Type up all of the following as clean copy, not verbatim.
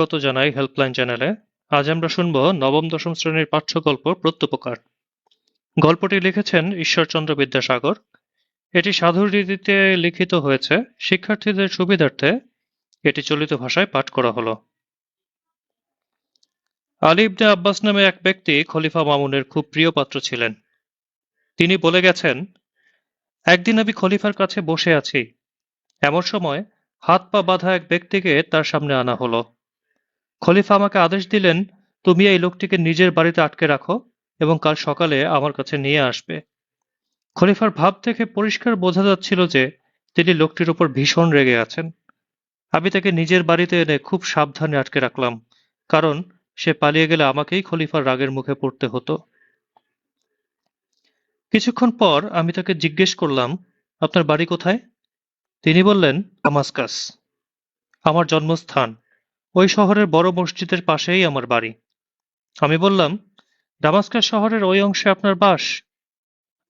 স্বাগত জানাই হেল্পলাইন চ্যানেলে। আজ আমরা শুনব নবম দশম শ্রেণীর পাঠ্যগল্প প্রত্যুপকার। গল্পটি লিখেছেন ঈশ্বরচন্দ্র বিদ্যাসাগর। এটি সাধুর রীতিতে লিখিত হয়েছে। শিক্ষার্থীদের সুবিধার্থে এটি চলিত ভাষায় পাঠ করা হলো। আলী ইবনে আব্বাস নামে এক ব্যক্তি খলিফা মামুনের খুব প্রিয় পাত্র ছিলেন। তিনি বলে গেছেন, একদিন আমি খলিফার কাছে বসে আছি, এমন সময় হাত পা বাঁধা এক ব্যক্তিকে তার সামনে আনা হলো। খলিফা আমাকে আদেশ দিলেন, তুমি এই লোকটিকে নিজের বাড়িতে আটকে রাখো এবং কাল সকালে আমার কাছে নিয়ে আসবে। খলিফার ভাব থেকে পরিষ্কার বোঝা যাচ্ছিল যে তিনি লোকটির উপর ভীষণ রেগে আছেন। আমি তাকে নিজের বাড়িতে এনে খুব সাবধানে আটকে রাখলাম, কারণ সে পালিয়ে গেলে আমাকেই খলিফার রাগের মুখে পড়তে হতো। কিছুক্ষণ পর আমি তাকে জিজ্ঞেস করলাম, আপনার বাড়ি কোথায়? তিনি বললেন, দামাস্কাস, আমার জন্মস্থান। ওই শহরের বড় মসজিদের পাশেই আমার বাড়ি। আমি বললাম, দামাস্কাস শহরের ওই অংশে আপনার বাস?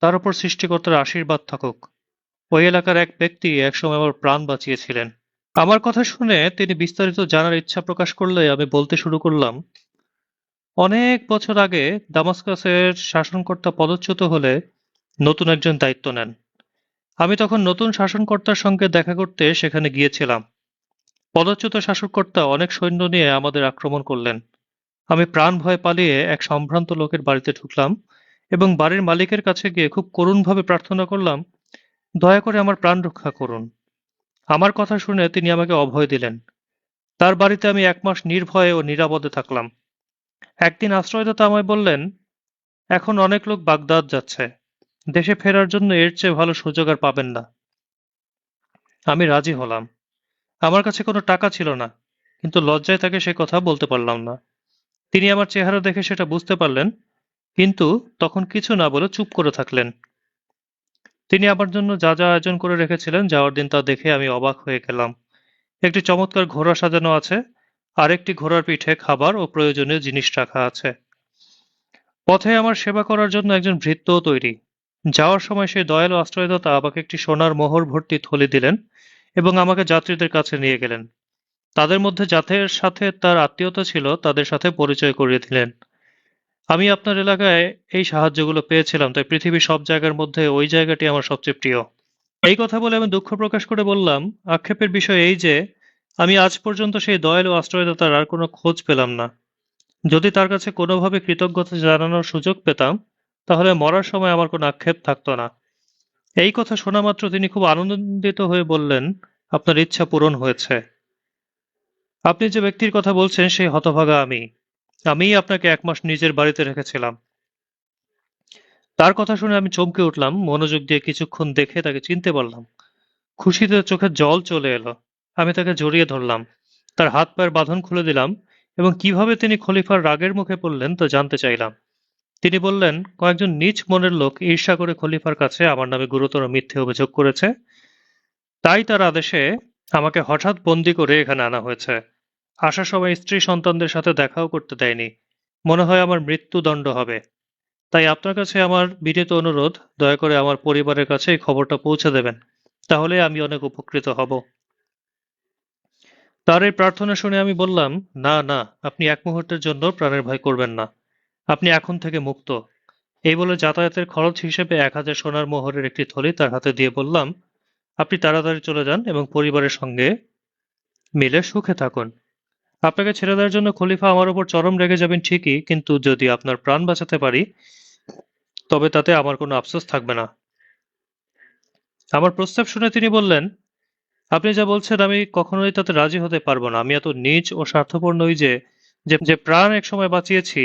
তার উপর সৃষ্টিকর্তার আশীর্বাদ থাকুক। ওই এলাকার এক ব্যক্তি একসময় আমার প্রাণ বাঁচিয়েছিলেন। আমার কথা শুনে তিনি বিস্তারিত জানার ইচ্ছা প্রকাশ করলে আমি বলতে শুরু করলাম, অনেক বছর আগে দামাস্কাসের শাসনকর্তা পদচ্যুত হলে নতুন একজন দায়িত্ব নেন। আমি তখন নতুন শাসনকর্তার সঙ্গে দেখা করতে সেখানে গিয়েছিলাম। পদচ্যুত শাসনকর্তা অনেক সৈন্য নিয়ে আমাদের আক্রমণ করলেন। আমি প্রাণ ভয়ে পালিয়ে এক সম্ভ্রান্ত লোকের বাড়িতে ঢুকলাম এবং বাড়ির মালিকের কাছে গিয়ে খুব করুণভাবে প্রার্থনা করলাম, দয়া করে আমার প্রাণ রক্ষা করুন। আমার কথা শুনে তিনি আমাকে অভয় দিলেন। তার বাড়িতে আমি 1 মাস নির্ভয়ে ও নিরাপদে থাকলাম। একদিন আশ্রয়দাতা আমায় বললেন, এখন অনেক লোক বাগদাদ যাচ্ছে, দেশে ফেরার জন্য এর চেয়ে ভালো সুযোগ আর পাবেন না। আমি রাজি হলাম। আমার কাছে কোনো টাকা ছিল না, কিন্তু লজ্জায় তাকে সে কথা বলতে পারলাম না। তিনি আমার চেহারা দেখে সেটা বুঝতে পারলেন, কিন্তু তখন কিছু না বলে চুপ করে থাকলেন। তিনি আমার জন্য যা যা আয়োজন করে রেখেছিলেন যাওয়ার দিন তা দেখে আমি অবাক হয়ে গেলাম। একটি চমৎকার ঘোড়া সাজানো আছে, আর একটি ঘোড়ার পিঠে খাবার ও প্রয়োজনীয় জিনিস রাখা আছে। পথে আমার সেবা করার জন্য একজন ভৃত্যও তৈরি। যাওয়ার সময় সেই দয়ালু আশ্রয়দাতা আমাকে একটি সোনার মোহর ভর্তি থলি দিলেন এবং আমাকে যাত্রীদের কাছে নিয়ে গেলেন। তাদের মধ্যে যাদের সাথে তার আত্মীয়তা ছিল তাদের সাথে পরিচয় করিয়ে দিলেন। আমি আপনার এলাকায় এই সাহায্যগুলো পেয়েছিলাম, তাই পৃথিবীর সব জায়গার মধ্যে ওই জায়গাটি আমার সবচেয়ে প্রিয়। এই কথা বলে আমি দুঃখ প্রকাশ করে বললাম, আক্ষেপের বিষয় এই যে আমি আজ পর্যন্ত সেই দয়ালু আশ্রয়দাতার আর কোনো খোঁজ পেলাম না। যদি তার কাছে কোনোভাবে কৃতজ্ঞতা জানানোর সুযোগ পেতাম, তাহলে মরার সময় আমার কোনো আক্ষেপ থাকতো না। এই কথা শোনা মাত্র তিনি খুব আনন্দিত হয়ে বললেন, আপনার ইচ্ছা পূরণ হয়েছে। আপনি যে ব্যক্তির কথা বলছেন সেই হতভাগা আমি। আমিই আপনাকে 1 মাস নিজের বাড়িতে রেখেছিলাম। তার কথা শুনে আমি চমকে উঠলাম, মনোযোগ দিয়ে কিছুক্ষণ দেখে তাকে চিনতে পারলাম। খুশিতে চোখে জল চলে এলো। আমি তাকে জড়িয়ে ধরলাম, তার হাত পায়ের বাঁধন খুলে দিলাম এবং কিভাবে তিনি খলিফার রাগের মুখে পড়লেন তা জানতে চাইলাম। তিনি বললেন, কয়েকজন নীচ মনের লোক ঈর্ষা করে খলিফার কাছে আমার নামে গুরুতর মিথ্যে অভিযোগ করেছে, তাই তার আদেশে আমাকে হঠাৎ বন্দি করে এখানে আনা হয়েছে। আসার সময় স্ত্রী সন্তানদের সাথে দেখাও করতে দেয়নি। মনে হয় আমার মৃত্যুদণ্ড হবে। তাই আপনার কাছে আমার বিনীত অনুরোধ, দয়া করে আমার পরিবারের কাছে এই খবরটা পৌঁছে দেবেন, তাহলে আমি অনেক উপকৃত হব। তার এই প্রার্থনা শুনে আমি বললাম, না না, আপনি এক মুহূর্তের জন্য প্রাণের ভয় করবেন না। আপনি এখন থেকে মুক্ত। এই বলে যাতায়াতের খরচ হিসেবে 1000 সোনার মোহরের একটি থলি তার হাতে দিয়ে বললাম, আপনি তাড়াতাড়ি চলে যান এবং পরিবারের সঙ্গে মিলে সুখে থাকুন। আপনাকে ছেড়ে দেওয়ার জন্য খলিফা আমার উপর চরম রেগে যাবেন ঠিকই, কিন্তু যদি আপনার প্রাণ বাঁচাতে পারি তবে তাতে আমার কোনো আফসোস থাকবে না। আমার প্রস্তাব শুনে তিনি বললেন, আপনি যা বলছেন আমি কখনোই তাতে রাজি হতে পারবো না। আমি এত নীচ ও স্বার্থপর নই যে যে যে প্রাণ একসময় বাঁচিয়েছি,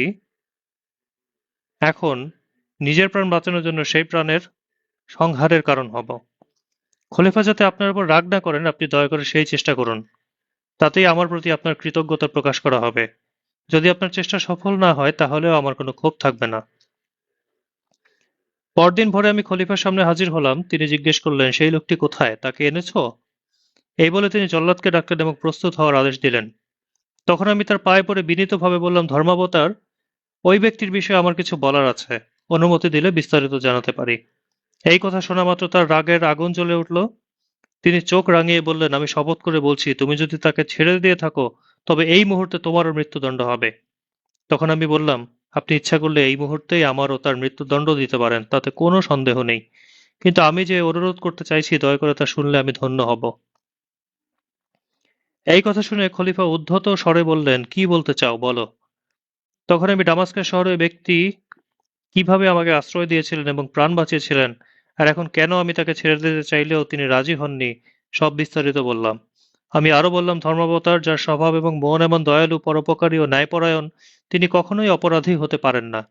এখন নিজের প্রাণ বাঁচানোর জন্য সেই প্রাণের সংহারের কারণ হব। খলিফা যাতে আপনার উপর রাগ না করেন, আপনি দয়া করে সেই চেষ্টা করুন। তাতেই আমার প্রতি আপনার কৃতজ্ঞতা প্রকাশ করা হবে। যদি আপনার চেষ্টা সফল না হয় তাহলেও আমার কোনো ক্ষোভ থাকবে না। পরদিন ভোরে আমি খলিফার সামনে হাজির হলাম। তিনি জিজ্ঞেস করলেন, সেই লোকটি কোথায়, তাকে এনেছো? এই বলে তিনি জল্লাদকে ডাকলেন এবং প্রস্তুত হওয়ার আদেশ দিলেন। তখন আমি তার পায়ে পড়ে বিনীতভাবে বললাম, ধর্মাবতার, ওই ব্যক্তির বিষয়ে আমার কিছু বলার আছে। অনুমতি দিলে বিস্তারিত জানাতে পারি। এই কথা শোনা মাত্র তার রাগের আগুন জ্বলে উঠল। তিনি চোখ রাঙিয়ে বললেন, আমি শপথ করে বলছি, তুমি যদি তাকে ছেড়ে দিয়ে থাকো তবে এই মুহূর্তে তোমারও মৃত্যুদণ্ড হবে। তখন আমি বললাম, আপনি ইচ্ছা করলে এই মুহূর্তেই আমারও তার মৃত্যুদণ্ড দিতে পারেন, তাতে কোনো সন্দেহ নেই। কিন্তু আমি যে অনুরোধ করতে চাইছি, দয়া করে তা শুনলে আমি ধন্য হব। এই কথা শুনে খলিফা উদ্ধত স্বরে বললেন, কি বলতে চাও বলো। তখন আমি দামাস্কাস শহরের ব্যক্তি কিভাবে আমাকে আশ্রয় দিয়েছিলেন এবং প্রাণ বাঁচিয়েছিলেন, আর এখন কেন আমি তাকে ছেড়ে দিতে চাইলেও তিনি রাজি হননি, সব বিস্তারিত বললাম। আমি আরো বললাম, ধর্মাবতার যার স্বভাব এবং মন এমন দয়ালু, পরোপকারী ও ন্যায়পরায়ণ, তিনি কখনোই অপরাধী হতে পারেন না।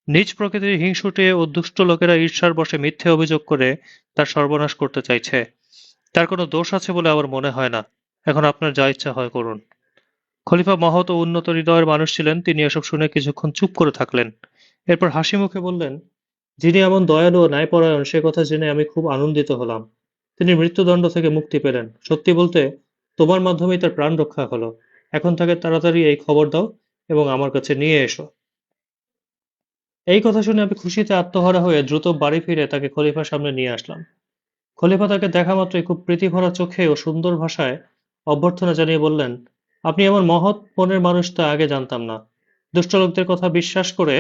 নিজ প্রকৃতির হিংসুটে ও দুষ্ট লোকেরা ঈর্ষার বশে মিথ্যে অভিযোগ করে তার সর্বনাশ করতে চাইছে। তার কোনো দোষ আছে বলে আমার মনে হয় না। এখন আপনার যা ইচ্ছা হয় করুন। খলিফা মহৎ ও উন্নত হৃদয়ের মানুষ ছিলেন, তিনি এসব শুনে কিছুক্ষণ চুপ করে থাকলেন। এরপর হাসি মুখে বললেন, যিনি এমন দয়ালু ও ন্যায়পরায়ণ সে কথা জেনে আমি খুব আনন্দিত হলাম। তিনি মৃত্যুদণ্ড থেকে মুক্তি পেলেন। সত্যি বলতে, তোমার মাধ্যমেই তার প্রাণ রক্ষা হলো। এখন তাকে তাড়াতাড়ি এই খবর দাও এবং আমার কাছে নিয়ে এসো। এই কথা শুনে আমি খুশিতে আত্মহারা হয়ে দ্রুত বাড়ি ফিরে তাকে খলিফার সামনে নিয়ে আসলাম। খলিফা তাকে দেখা মাত্রই খুব প্রীতিভরা চোখে ও সুন্দর ভাষায় অভ্যর্থনা জানিয়ে বললেন, আপনি এমন মহৎ মনের মানুষ তা আগে জানতাম না। দুষ্ট লোকদের কথা বিশ্বাস করে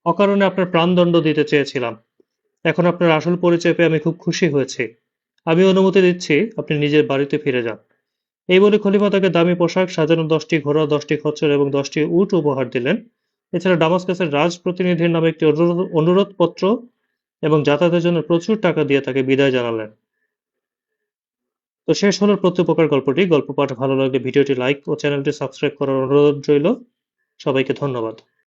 অকারণে আপনার প্রাণদণ্ড দিতে চেয়েছিলাম। এখন আপনার আসল পরিচয় পেয়ে আমি খুব খুশি হয়েছি। আমি অনুমতি দিচ্ছি আপনি নিজের বাড়িতে ফিরে যান। এই বলে খলিফা তাকে দামি পোশাক, সাজানো 10টি ঘোড়া, 10টি খচ্চর এবং 10টি উট উপহার দিলেন। এছাড়া ডামাস্কাসের রাজ প্রতিনিধির নামে একটি অনুরোধপত্র এবং যাতায়াতের জন্য প্রচুর টাকা দিয়ে তাকে বিদায় জানালেন। তো শেষ হলো প্রত্যুপকার গল্পটি। গল্প পাঠ ভালো লাগলে ভিডিওটি লাইক ও চ্যানেলটি সাবস্ক্রাইব করার অনুরোধ রইল। সবাইকে ধন্যবাদ।